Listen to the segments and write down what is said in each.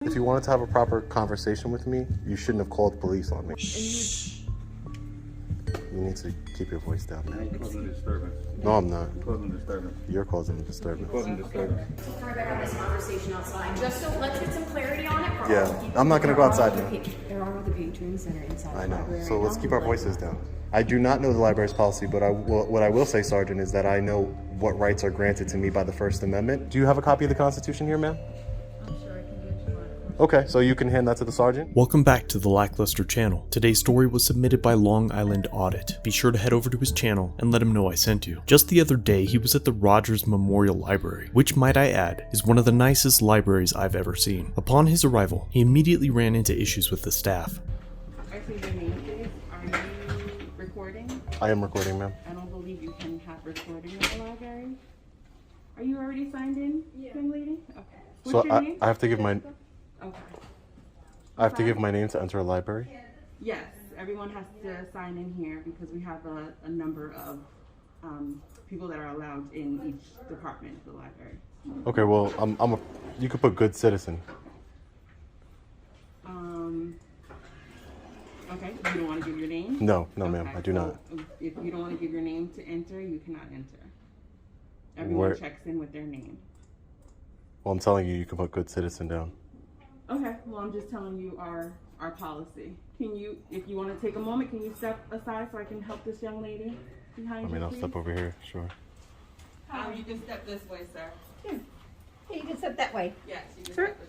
If you wanted to have a proper conversation with me, you shouldn't have called police on me. You need to keep your voice down, man. You're causing a disturbance. No, I'm not. You're causing a disturbance. You're causing a disturbance. You're causing a disturbance. Further have this conversation outside, just so let's get some clarity on it. For Yeah, all the people. I'm not gonna go outside now. There are other patrons that are inside. I the know. library So right let's now. keep our voices down. I do not know the library's policy, but what I will say, Sergeant, is that I know what rights are granted to me by the First Amendment. Do you have a copy of the Constitution here, ma'am? Okay, so you can hand that to the sergeant. Welcome back to the Lackluster channel. Today's story was submitted by Long Island Audit. Be sure to head over to his channel and let him know I sent you. Just the other day, he was at the Rogers Memorial Library, which, might I add, is one of the nicest libraries I've ever seen. Upon his arrival, he immediately ran into issues with the staff. I see your name, please. Are you recording? I am recording, ma'am. I don't believe you can have recording at the library. Are you already signed in, young lady? Okay. What's So your name? I have to give my Okay. I have to give my name to enter a library. Yes, everyone has to sign in here because we have a number of people that are allowed in each department of the library. Okay, well, you could put good citizen. Okay, you don't want to give your name? No, ma'am, Okay, I do not. so if you don't want to give your name to enter, you cannot enter. Everyone Where- checks in with their name. Well, I'm telling you, you can put good citizen down. Okay, well, I'm just telling you our policy. Can you, if you want to take a moment, can you step aside so I can help this young lady behind you, I'll please? step over here, sure. You can step this way, sir. Hey, you can step that way. Yes, you can Sir? step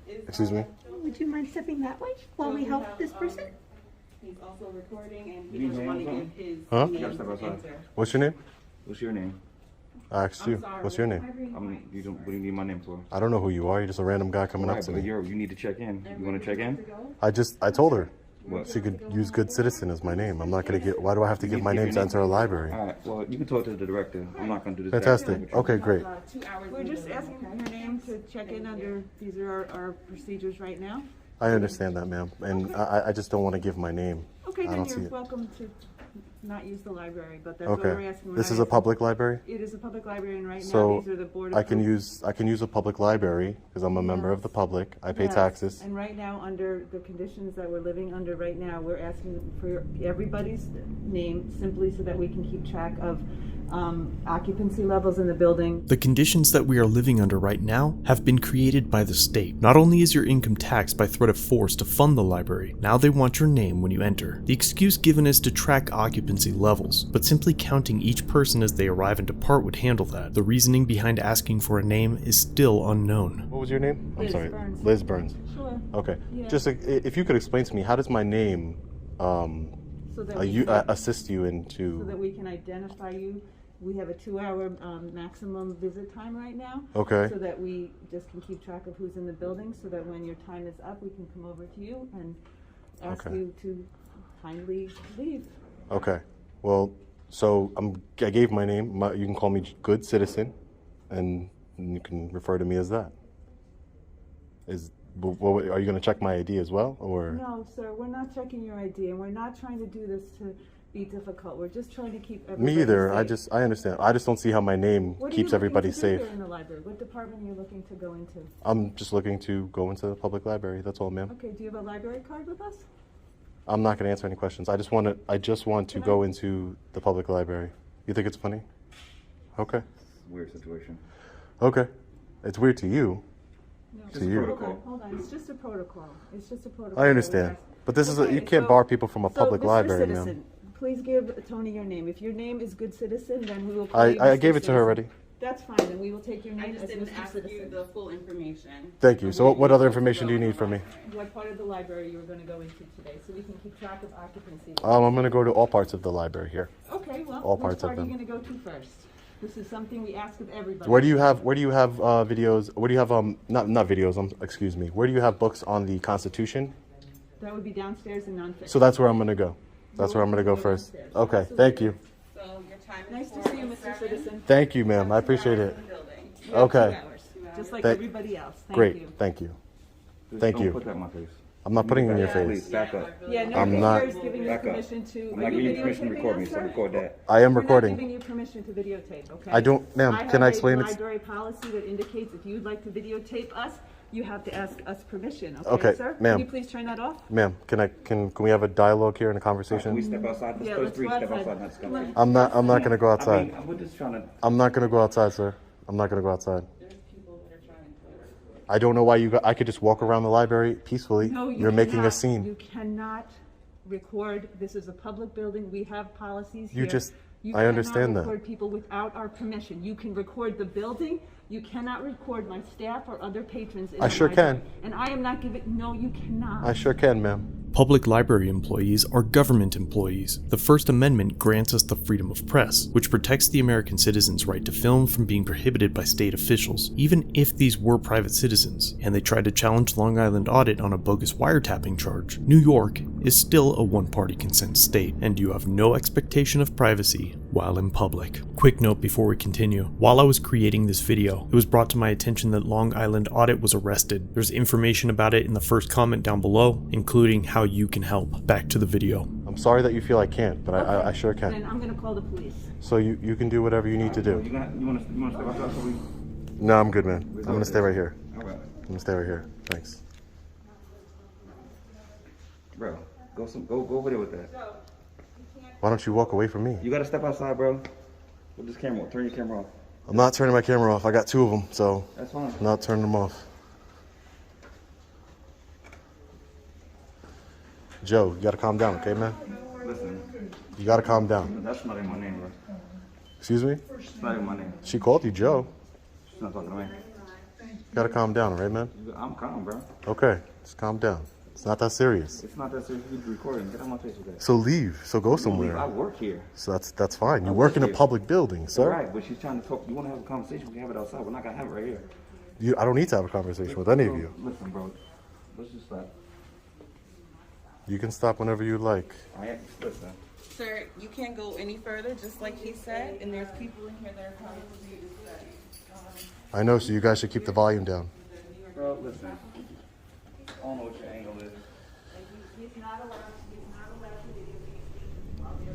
this way. Excuse me? Would you mind stepping that way while we help this person? He's also recording and he You need doesn't want to hands give his Huh? name Yeah, step to outside. enter. What's your name? What's your name? I asked you. I'm sorry. What's your name? What do you need my name for? I don't know who you are. You're just a random guy coming up Right, to but me. you need to check in. You want to check in? I told her What? she could use good citizen as my name. I'm not gonna why do I have to give my name to enter a library? All right. Well, you can talk to the director. I'm not going to do this. Fantastic. Okay, great. 2 hours. We're just asking for your name to check in under, these are our procedures right now. I understand that, ma'am. And I just don't want to give my name. Okay, I then don't see you're it. welcome to not use the library, but that's what we're Okay. asking. We're This not is a asking- public library? It is a public library, and right now So these are the board I can approved. use a public library because I'm a member of the public. I pay Yes, taxes. And right now, under the conditions that we're living under right now, we're asking for everybody's name simply so that we can keep track of occupancy levels in the building. The conditions that we are living under right now have been created by the state. Not only is your income taxed by threat of force to fund the library, now they want your name when you enter. The excuse given is to track occupancy levels, but simply counting each person as they arrive and depart would handle that. The reasoning behind asking for a name is still unknown. What was your name? I'm Liz sorry. Burns. Liz Burns. Sure. Okay. Yeah. Just if you could explain to me, how does my name So that we can- assist you so into? that we can identify you. We have a 2-hour maximum visit time right now. Okay. So that we just can keep track of who's in the building, so that when your time is up, we can come over to you and ask Okay. you to kindly leave. Okay. Well, so I gave my name. You can call me Good Citizen, and you can refer to me as that. Are you going to check my ID as well, or? No, sir, we're not checking your ID, and we're not trying to do this to be difficult. We're just trying to keep everybody Me either. safe. I understand. I just don't see how my name What are keeps you everybody looking to do safe. here in the library? What department are you looking to go into? I'm just looking to go into the public library. That's all, ma'am. Okay, do you have a library card with us? I'm not going to answer any questions. I just want to Can go I- into the public library. You think it's funny? Okay. Weird situation. Okay. It's weird to you. No. To you. Hold on, it's just a protocol. It's just a protocol. I understand. But this is Okay, you can't so- bar people from a so, public Mr. library, Citizen, ma'am. please give Toni your name. If your name is Good Citizen, then we will call you I Mr. gave it to her Citizen. already. That's fine, then we will take your I name just as didn't Mr. ask you Citizen. the full information. Thank you. of So where what you're other supposed to information go do you in need the from me? library. What part of the library you were going to go into today, so we can keep track of occupancy? I'm going to go to all parts of the library here. Okay, well, all which parts of part are you them. going to go to first? This is something we ask of everybody. Where do you have videos? Where do you have not videos? Excuse me. Where do you have books on the Constitution? That would be downstairs in nonfiction. So that's where I'm going to go. That's where I'm going to go first. Okay. Thank you. So your time is Nice to 4 see you, to Mr. 7. Citizen. Thank you, ma'am. I appreciate it. In the building. You have Okay. 2 hours, just like Thank- everybody else. Thank Great. you. Thank you. Just Thank don't you. put that in my face. I'm not putting it in your Please, face. back up. Yeah, no I'm one not- here is giving you Back up. permission to. I'm Are not giving you permission to videotaping record me, us, so sir? record that. I am We're recording. not giving you permission to videotape, okay? I don't, ma'am, can I explain have it? a library policy that indicates if you'd like to videotape us, you have to ask us permission, Okay, sir? ma'am. Can you please turn that off? Ma'am, can we have a dialogue here and a Can we conversation? step outside? Let's Yeah, those let's three go step outside. outside. Let's go. I'm not gonna go I outside. mean, we're just trying to. I'm not gonna go outside, sir. I'm not gonna go outside. There's people that are trying to. I don't know why I could just walk around the library peacefully. No, You're making a cannot. scene. You cannot record. This is a public building. We have policies here. You I understand cannot that. record people without our permission. You can record the building. You cannot record my staff or other patrons in I the sure library. can. And I am not giving. No, you cannot. I sure can, ma'am. Public library employees are government employees. The First Amendment grants us the freedom of press, which protects the American citizens' right to film from being prohibited by state officials, even if these were private citizens, and they tried to challenge Long Island Audit on a bogus wiretapping charge. New York is still a one-party consent state, and you have no expectation of privacy while in public. Quick note before we continue. While I was creating this video, it was brought to my attention that Long Island Audit was arrested. There's information about it in the first comment down below, including how you can help. Back to the video. I'm sorry that you feel I can't, but I sure Then can. I'm going to call the police. So you can do whatever you need to do. You want to step outside so we? No, I'm good, man. I'm gonna stay right here. All right, I'm gonna stay right here. Thanks. bro. Go over there with that. Why don't you walk away from me? You gotta step outside, bro. With this camera, turn your camera off. I'm not turning my camera off. I got two of them, so That's fine. I'm not turning them off. Joe, you gotta calm down, okay, man? Listen, You gotta calm down. that's not even my name, bro. Excuse me? It's not even my name. She called you Joe. She's not talking to me. You gotta calm down, all right, man? I'm calm, bro. Okay, just calm down. It's not that serious. It's not that serious. You're recording. Get out my face with that. So leave. So go I somewhere. work here. So that's fine. You I work work in a here. public building, sir. Right, but she's trying to talk. You want to have a conversation? We can have it outside. We're not gonna have it right here. I don't need to have a conversation with any of you. Listen, bro. Let's just stop. You can stop whenever you like. Listen. Sir, you can't go any further, just like he said, and there's people in here that are coming to you to say. I know, so you guys should keep the volume down. Bro, listen. I don't know what your angle is. He's not allowed to videotape while they're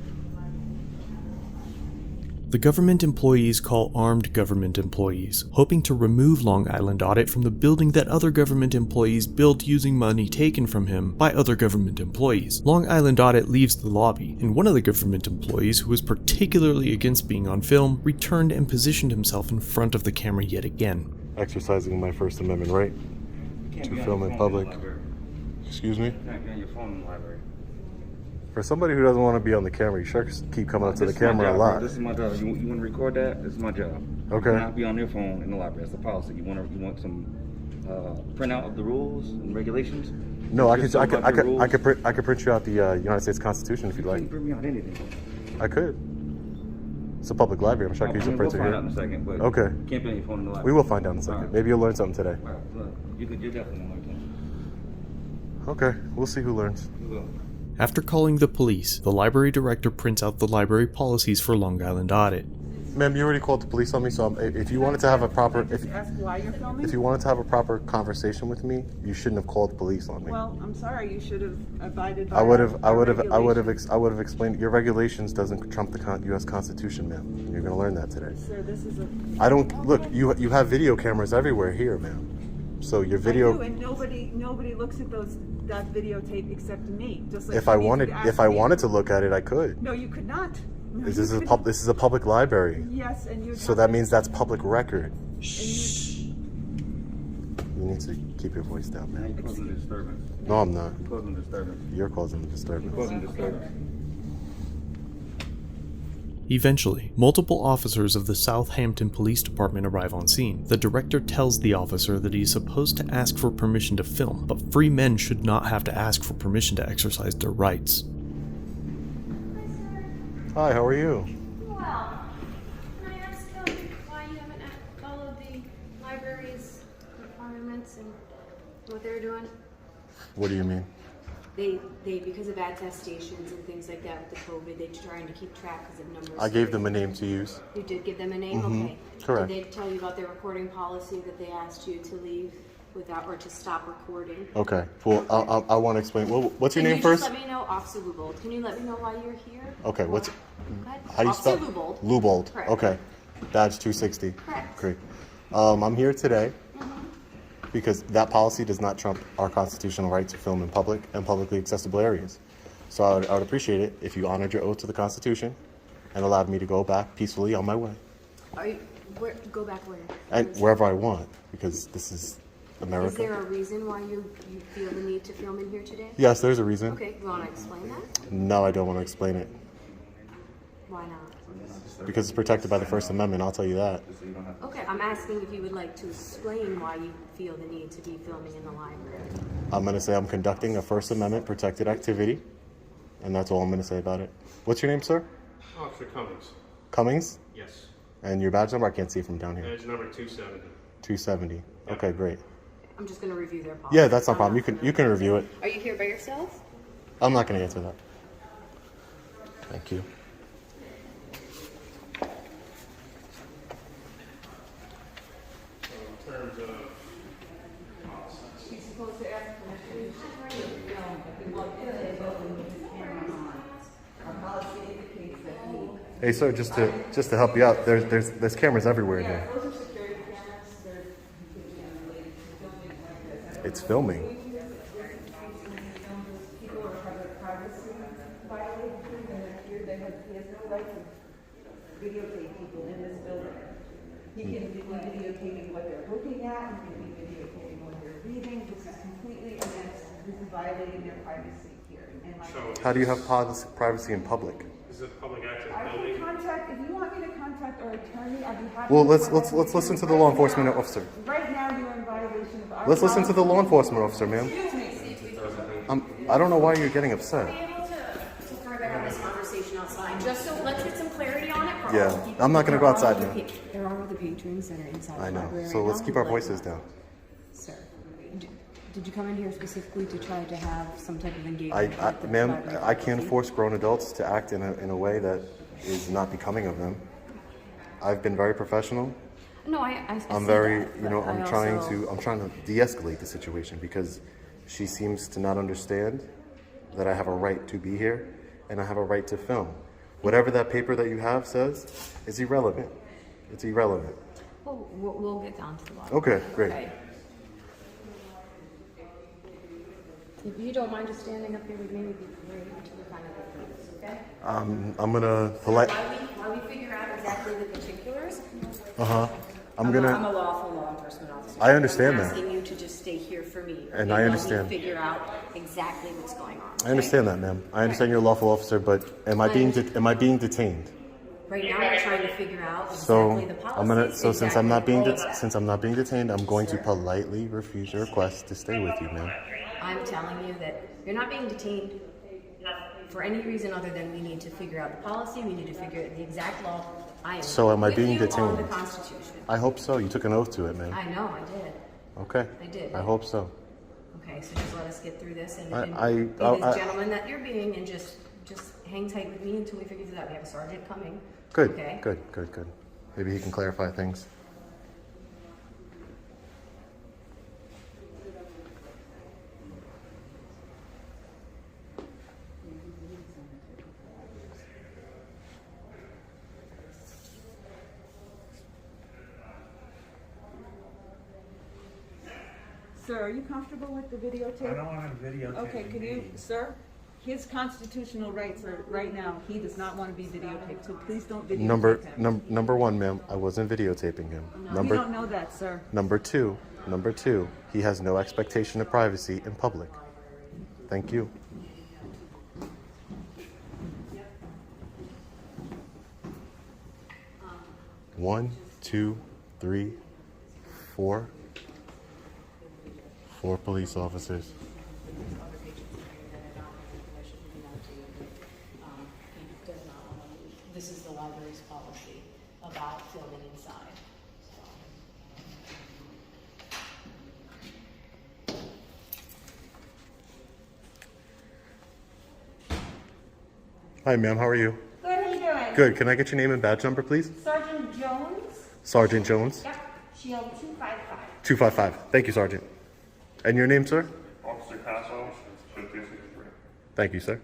The government employees call armed government employees, hoping to remove Long Island Audit from the building that other government employees built using money taken from him by other government employees. Long Island Audit leaves the lobby, and one of the government employees, who was particularly against being on film, returned and positioned himself in front of the camera yet again. Exercising my First Amendment right to film in public. Excuse me? You can't be on your phone in the library. For somebody who doesn't want to be on the camera, you sure keep coming up to the This is my camera job, a bro. lot. This is my job. You want to record that? This is my job. Okay. You cannot be on your phone in the library. That's the policy. You want some printout of the rules and regulations? No, I Just could about your rules. I could print you out the United States Constitution if you'd You like. can't print me out anything. I could. It's a public library. I'm sure I could use a We'll printer find out in here. a second, but Okay. you can't be on your phone in the library. We will find out in a second. Alright. Maybe you'll learn something today. Wow, look, you're definitely gonna learn something. Okay, we'll see who learns. You will. After calling the police, the library director prints out the library policies for Long Island Audit. Ma'am, you already called the police on me, so if you wanted to have a proper ask why you're filming? if you wanted to have a proper conversation with me, you shouldn't have called the police on me. Well, I'm sorry. You should have abided by I would have our regulations. explained. Your regulations doesn't trump the U.S. Constitution, ma'am. You're gonna learn that today. Sir, this is a. I don't look. You have video cameras everywhere here, ma'am. So your I video. do, and nobody looks at that videotape except me. Just like If you I need wanted, to ask if I me. wanted to look at it, I could. No, you could not. No, This you is a couldn't. this is a public library. Yes, and you. So that means that's public record. You, You need to keep your voice down, Now man. you're causing a disturbance. No, I'm not. You're causing a disturbance. You're causing a You're disturbance. causing a disturbance. Eventually, multiple officers of the Southampton Police Department arrive on scene. The director tells the officer that he is supposed to ask for permission to film, but free men should not have to ask for permission to exercise their rights. Hi, how are you? Well, can I ask why you haven't followed the library's requirements and what they're doing? What do you mean? They because of attestations and things like that with the COVID, they're trying to keep track because of numbers. I gave them a name to use. You did give them a name? Okay. correct. Did they tell you about their recording policy that they asked you to leave without or to stop recording? Okay. Well, I want to explain. Well, what's your Can name you first? just let me know, Officer Lubold. Can you let me know why you're here? Okay. What's Go ahead. how do you spell? Officer Lubold. Lubold. Correct. Okay. Badge 260. Correct. Great. I'm here today because that policy does not trump our constitutional right to film in public and publicly accessible areas. So I would appreciate it if you honored your oath to the Constitution and allowed me to go back peacefully on my way. Go back where? And wherever I want, because this is America. Is there a reason why you feel the need to film in here today? Yes, there's a reason. Okay, you want to explain that? No, I don't want to explain it. Why not? Because it's protected by the First Amendment, I'll tell you that. Okay, I'm asking if you would like to explain why you feel the need to be filming in the library. I'm going to say I'm conducting a First Amendment protected activity, and that's all I'm going to say about it. What's your name, sir? Officer Cummings. Cummings? Yes. And your badge number? I can't see from down here. Badge number 270. 270. Okay, great. I'm just going to review their policy. Yeah, that's no problem. You can review it. Are you here by yourself? I'm not going to answer that. Thank you. In terms of He's supposed to ask permission to film if he walked into the building with his camera on. Our policy indicates that he. Hey, sir, just to help you out, there's cameras everywhere in here. Those are security cameras. They're completely unrelated to filming like this. It's filming. People have their privacy violated, and he has no right to videotape people in this building. He can be videotaping what they're looking at, he can be videotaping what they're reading. This is completely against, this is violating their privacy here. And like, so How do you have privacy in public? this is a public access I building. can contact, if you want me to contact our attorney, I'd be happy. Well, to let's contact listen to the you. law enforcement officer. Right now, you're in violation of our. Let's listen to the law policy. enforcement officer, ma'am. Excuse me. I don't know why you're getting upset. Be able to further have this conversation outside, just so let's get some clarity on it. For Yeah, all the people. I'm not gonna go There are outside other now. There are other patrons that are inside I the know. library So right let's now keep who our would like voices to- down. Sir, did you come in here specifically to try to have some type of engagement? with the Ma'am, library I can't faculty? force grown adults to act in a way that is not becoming of them. I've been very professional. No, I I'm see very, that, you know, but I I'm trying also- to de-escalate the situation because she seems to not understand that I have a right to be here and I have a right to film. Whatever that paper that you have says is irrelevant. It's irrelevant. Well, we'll get down to the bottom. Okay, great. Okay. If you don't mind just standing up here with me, we'd be great to kind of go through this, okay? I'm gonna polite. While we figure out exactly the particulars, I'm I'm a gonna. lawful law enforcement officer. I understand I'm that. asking you to just stay here for me. And okay, I while understand. we figure out exactly what's going on. I understand that, ma'am. I understand you're a lawful officer, but am I being detained? Right now, we're trying to figure out So exactly the policies. I'm gonna. So since I'm not being exactly all of that. since I'm not being detained, I'm going to politely refuse your request to stay with you, ma'am. I'm telling you that you're not being detained for any reason other than we need to figure out the policy, we need to figure out the exact law. I am So am I with being you on detained? the Constitution. I hope so. You took an oath to it, ma'am. I know, I did. Okay. I did. I hope so. Okay, so just let us get through this and, I- be I- this I- gentleman that you're being and just hang tight with me until we figure this out. We have a sergeant coming. Good. Okay. Good. Maybe he can clarify things. Sir, are you comfortable with the videotape? I don't want to videotape. Okay, can you, sir? His constitutional rights are, right now, he does not want to be videotaped, so please don't videotape him. Number one, ma'am, I wasn't videotaping him. We don't know that, sir. Number two, he has no expectation of privacy in public. Thank you. One, two, three, four. 4 police officers. This is the library's policy about filming inside. Hi, ma'am. How are you? Good, how you doing? Good. Can I get your name and badge number, please? Sergeant Jones. Sergeant Jones. Yep. Shield 255. 255. Thank you, Sergeant. And your name, sir? Officer Casso, 263. Thank you, sir.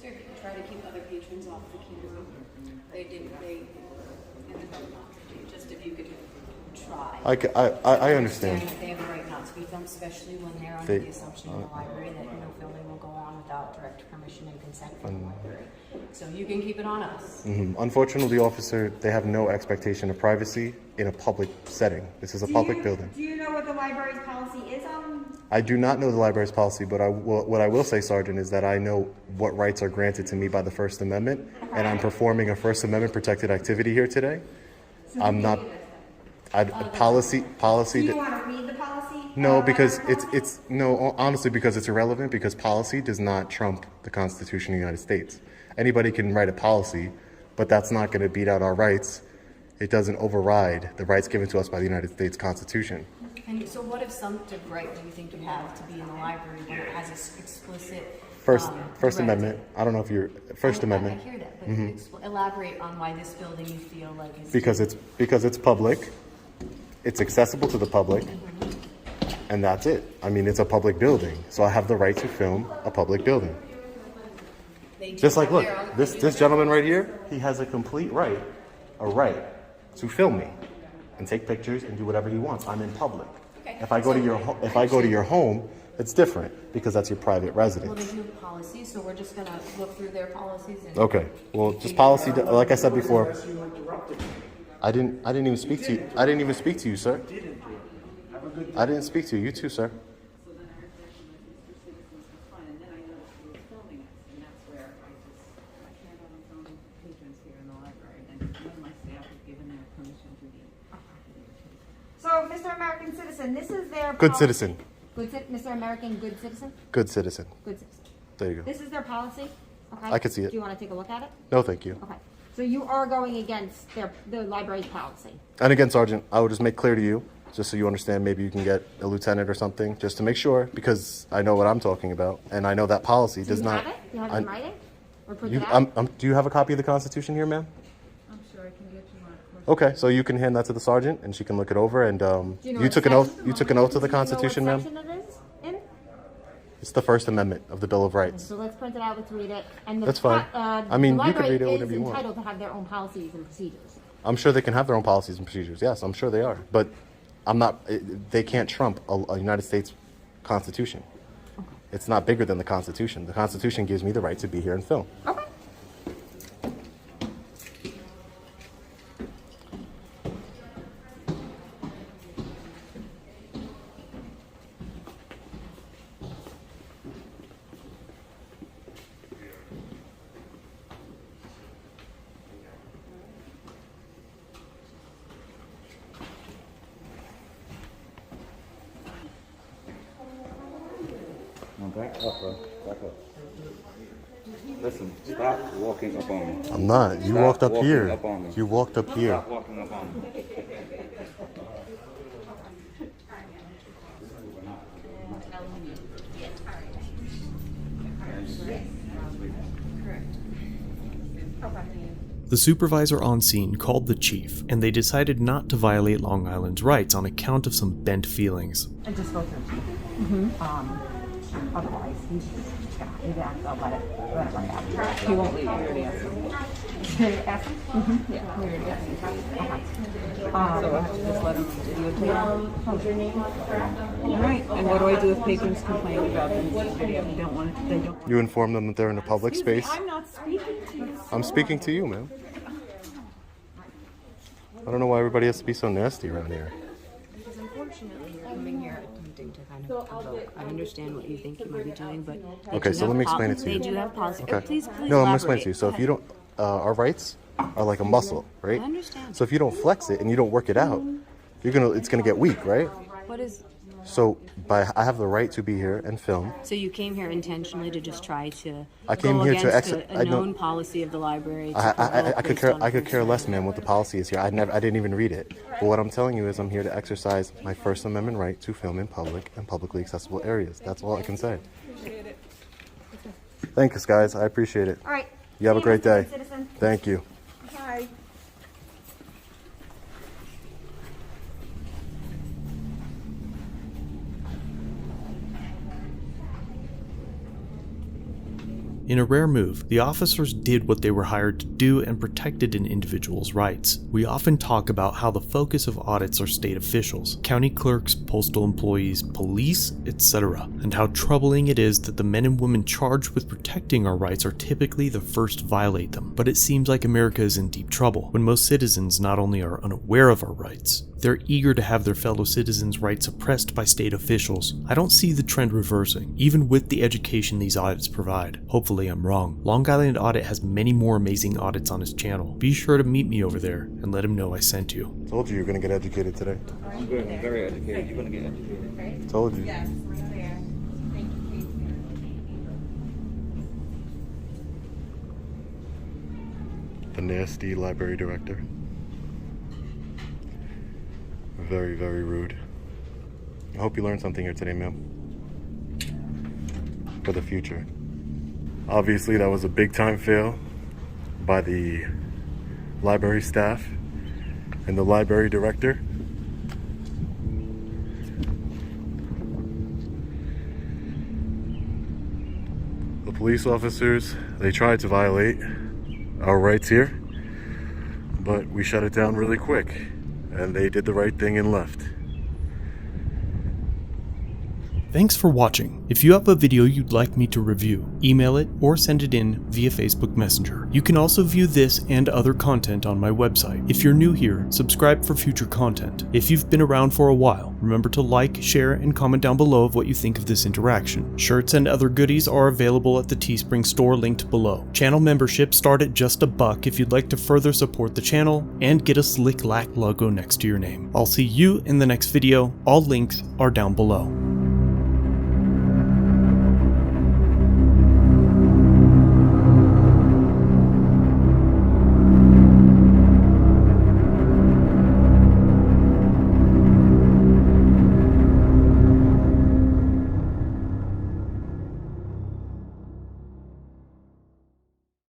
Sir, if you can try to keep other patrons Just if you could try. I understand. They have a right not to be filmed, especially when they're under the assumption in the library that no filming will go on without direct permission and consent from the library. So you can keep it on us. Unfortunately, officer, they have no expectation of privacy in a public setting. This is a public building. Do you know what the library's policy is on? I do not know the library's policy, but what I will say, Sergeant, is that I know what rights are granted to me by the First Amendment, and I'm performing a First Amendment protected activity here today. I'm not. Policy. Do you want to read the policy? No, because it's no. Honestly, because it's irrelevant. Because policy does not trump the Constitution of the United States. Anybody can write a policy, but that's not going to beat out our rights. It doesn't override the rights given to us by the United States Constitution. And so what assumptive right do you think you have to be in the library when it has an explicit First direct- Amendment. I don't know if you're First Amendment. I hear that, but elaborate on why this building you feel like is... Because it's public. It's accessible to the public. And that's it. I mean, it's a public building. So I have the right to film a public building. Just like, look, this gentleman right here, he has a complete right, to film me and take pictures and do whatever he wants. I'm in public. Okay. If I go to your home, it's different because that's your private residence. Well, there's no policy, so we're just going to look through their policies. And Okay. Well, just policy, like I said before. I didn't even speak to you. I didn't even speak to you, sir. I didn't speak to you. You too, sir. So, Mr. American Citizen, this is their Good policy. citizen. Mr. American Good Citizen? Good citizen. Good citizen. There you go. This is their policy? Okay. I can see it. Do you want to take a look at it? No, thank you. Okay. So you are going against the library's policy? And again, Sergeant, I would just make clear to you, just so you understand, maybe you can get a lieutenant or something, just to make sure, because I know what I'm talking about, and I know that policy does not. Do you have it? Do you have it in writing? Or print You, it out? do you have a copy of the Constitution here, ma'am? I'm sure I can get you one. Okay, so you can hand that to the sergeant, and she can look it over. And Do you know you what took an oath. section? You took an oath to the Do you know what Constitution, ma'am. section it is in? It's the First Amendment of the Bill of Rights. So let's print it out. Let's read it. And That's fine. I mean, you can read it whenever you want. The library is entitled to have their own policies and procedures. I'm sure they can have their own policies and procedures. Yes, I'm sure they are. But I'm not. They can't trump a United States Constitution. Okay. It's not bigger than the Constitution. The Constitution gives me the right to be here and film. Okay. Now back up, bro. Back up. Listen, stop walking up on me. I'm not. You Stop walked up walking here. up on me. You walked up here. Stop walking up on me. The supervisor on scene called the chief, and they decided not to violate Long Island's rights on account of some bent feelings. I just spoke to him. Otherwise, he's asked, I'll let it run out. He won't leave. We already asked him. Asked him? Yeah, we already asked him. Okay. So I have to just let him videotape. Is your name on the All right. And what do I do if patrons complain about this video? They don't want it. They don't. You inform them that they're in a public space. I'm not speaking to you. I'm speaking to you, ma'am. I don't know why everybody has to be so nasty around here. Because unfortunately, you're coming here attempting to kind of provoke. I understand what you think you might be doing, but they Okay, do so have let me explain it to They you. do have policy. Okay. Please No, I'm gonna explain elaborate. it to you. So Go if you ahead. don't, our rights are like a muscle, right? I understand. So if you don't flex it and you don't work it out, it's gonna get weak, right? What is? So I have the right to be here and film. So you came here intentionally to just try to I came go here to against exer- a I don't- known policy of the library. to I provoke could based care on I could care personal- less, man, what the policy is here. I didn't even read it. But what I'm telling you is I'm here to exercise my First Amendment right to film in public and publicly accessible areas. That's all I can say. Thanks, guys. I appreciate it. All right. You have a See great Mr. day. Citizen. Thank you. Hi. In a rare move, the officers did what they were hired to do and protected an individual's rights. We often talk about how the focus of audits are state officials, county clerks, postal employees, police, etc., and how troubling it is that the men and women charged with protecting our rights are typically the first to violate them. But it seems like America is in deep trouble when most citizens not only are unaware of our rights, they're eager to have their fellow citizens' rights suppressed by state officials. I don't see the trend reversing, even with the education these audits provide. Hopefully I'm wrong. Long Island Audit has many more amazing audits on his channel. Be sure to meet me over there and let him know I sent you. Told you you're gonna get educated today. I'm good. I'm very educated. You're gonna get educated. Told you. Yes, right there. Thank you, The nasty library director. Very, very rude. I hope you learned something here today, ma'am. For the future. Obviously, that was a big time fail by the library staff and the library director. The police officers, they tried to violate our rights here, but we shut it down really quick. And they did the right thing and left. Thanks for watching. If you have a video you'd like me to review, email it or send it in via Facebook Messenger. You can also view this and other content on my website. If you're new here, subscribe for future content. If you've been around for a while, remember to like, share, and comment down below of what you think of this interaction. Shirts and other goodies are available at the Teespring store linked below. Channel memberships start at just $1 if you'd like to further support the channel and get a slick lack logo next to your name. I'll see you in the next video. All links are down below.